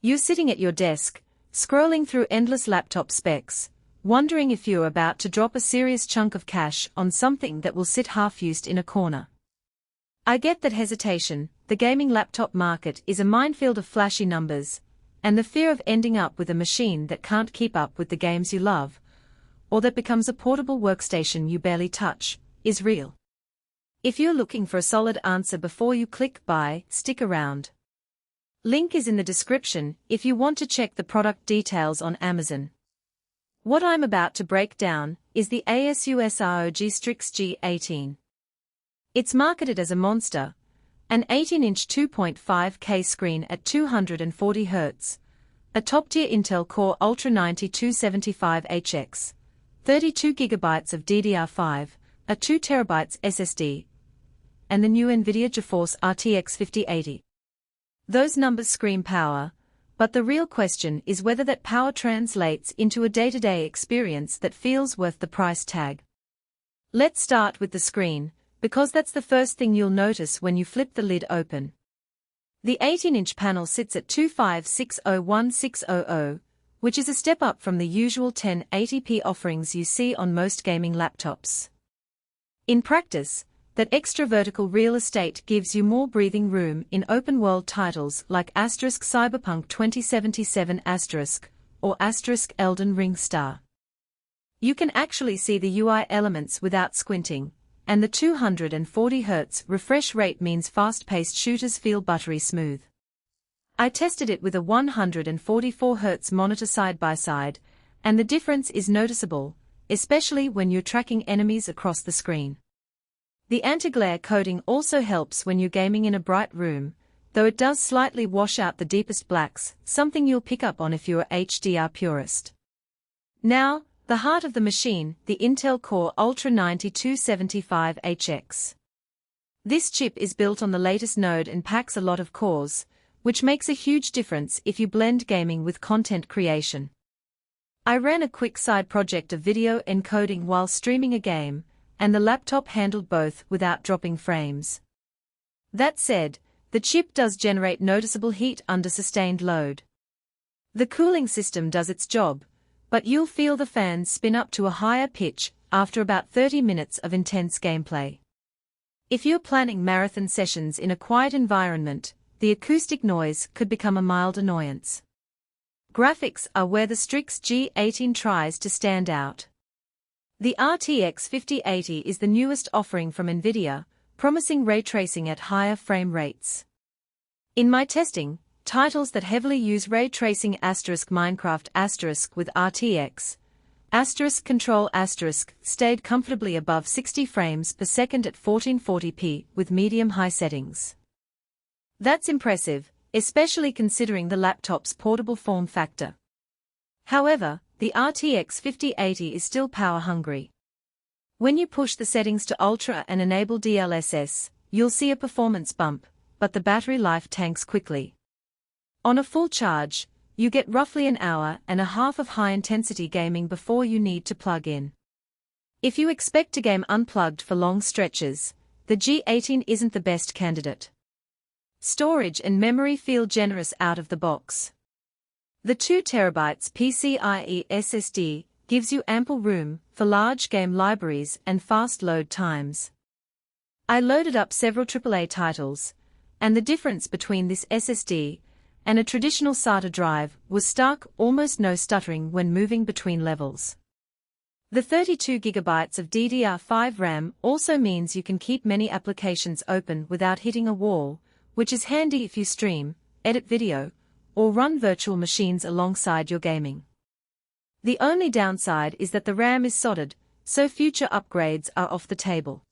You're sitting at your desk, scrolling through endless laptop specs, wondering if you're about to drop a serious chunk of cash on something that will sit half-used in a corner. I get that hesitation. The gaming laptop market is a minefield of flashy numbers, and the fear of ending up with a machine that can't keep up with the games you love, or that becomes a portable workstation you barely touch, is real. If you're looking for a solid answer before you click buy, stick around. Link is in the description if you want to check the product details on Amazon. What I'm about to break down is the ASUS ROG Strix G18. It's marketed as a monster, an 18-inch 2.5K screen at 240 Hz, a top-tier Intel Core Ultra 9275HX, 32 GB of DDR5, a 2 TB SSD, and the new NVIDIA GeForce RTX 5080. Those numbers scream power, but the real question is whether that power translates into a day-to-day experience that feels worth the price tag. Let's start with the screen, because that's the first thing you'll notice when you flip the lid open. The 18-inch panel sits at 25601600, which is a step up from the usual 1080p offerings you see on most gaming laptops. In practice, that extra vertical real estate gives you more breathing room in open-world titles like Cyberpunk 2077 or Elden Ring Star. You can actually see the UI elements without squinting, and the 240 Hz refresh rate means fast-paced shooters feel buttery smooth. I tested it with a 144 Hz monitor side by side, and the difference is noticeable, especially when you're tracking enemies across the screen. The anti-glare coating also helps when you're gaming in a bright room, though it does slightly wash out the deepest blacks, something you'll pick up on if you're a HDR purist. Now, the heart of the machine, the Intel Core Ultra 9275HX. This chip is built on the latest node and packs a lot of cores, which makes a huge difference if you blend gaming with content creation. I ran a quick side project of video encoding while streaming a game, and the laptop handled both without dropping frames. That said, the chip does generate noticeable heat under sustained load. The cooling system does its job, but you'll feel the fans spin up to a higher pitch after about 30 minutes of intense gameplay. If you're planning marathon sessions in a quiet environment, the acoustic noise could become a mild annoyance. Graphics are where the Strix G18 tries to stand out. The RTX 5080 is the newest offering from NVIDIA, promising ray tracing at higher frame rates. In my testing, titles that heavily use ray tracing Minecraft with RTX Control stayed comfortably above 60 frames per second at 1440p with medium-high settings. That's impressive, especially considering the laptop's portable form factor. However, the RTX 5080 is still power-hungry. When you push the settings to Ultra and enable DLSS, you'll see a performance bump, but the battery life tanks quickly. On a full charge, you get roughly an hour and a half of high-intensity gaming before you need to plug in. If you expect to game unplugged for long stretches, the G18 isn't the best candidate. Storage and memory feel generous out of the box. The 2 TB PCIe SSD gives you ample room for large game libraries and fast load times. I loaded up several AAA titles, and the difference between this SSD and a traditional SATA drive was stark, almost no stuttering when moving between levels. The 32 GB of DDR5 RAM also means you can keep many applications open without hitting a wall, which is handy if you stream, edit video, or run virtual machines alongside your gaming. The only downside is that the RAM is soldered, so future upgrades are off the table.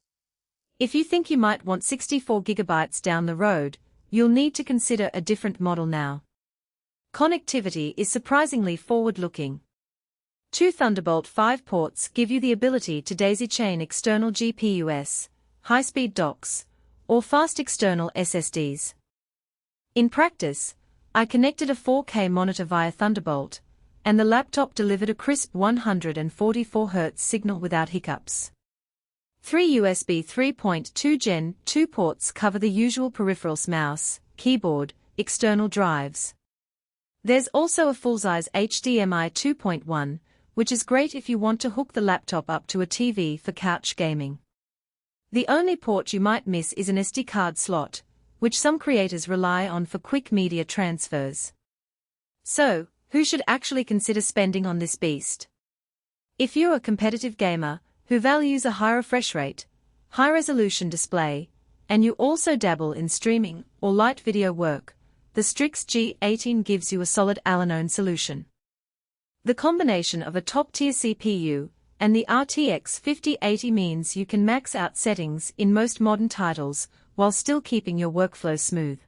If you think you might want 64 GB down the road, you'll need to consider a different model now. Connectivity is surprisingly forward-looking. 2 Thunderbolt 5 ports give you the ability to daisy-chain external GPUs, high-speed docks, or fast external SSDs. In practice, I connected a 4K monitor via Thunderbolt, and the laptop delivered a crisp 144 Hz signal without hiccups. 3 USB 3.2 Gen 2 ports cover the usual peripherals: mouse, keyboard, external drives. There's also a full-size HDMI 2.1, which is great if you want to hook the laptop up to a TV for couch gaming. The only port you might miss is an SD card slot, which some creators rely on for quick media transfers. So, who should actually consider spending on this beast? If you're a competitive gamer who values a high refresh rate, high-resolution display, and you also dabble in streaming or light video work, the Strix G18 gives you a solid all-in-one solution. The combination of a top-tier CPU and the RTX 5080 means you can max out settings in most modern titles while still keeping your workflow smooth.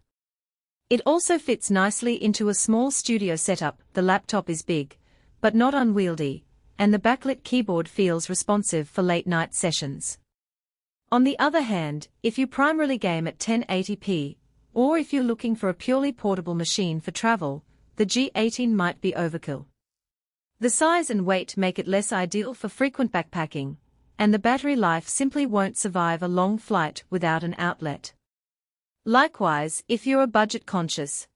It also fits nicely into a small studio setup. The laptop is big, but not unwieldy, and the backlit keyboard feels responsive for late-night sessions. On the other hand, if you primarily game at 1080p, or if you're looking for a purely portable machine for travel, the G18 might be overkill. The size and weight make it less ideal for frequent backpacking, and the battery life simply won't survive a long flight without an outlet. Likewise, if you're a budget-conscious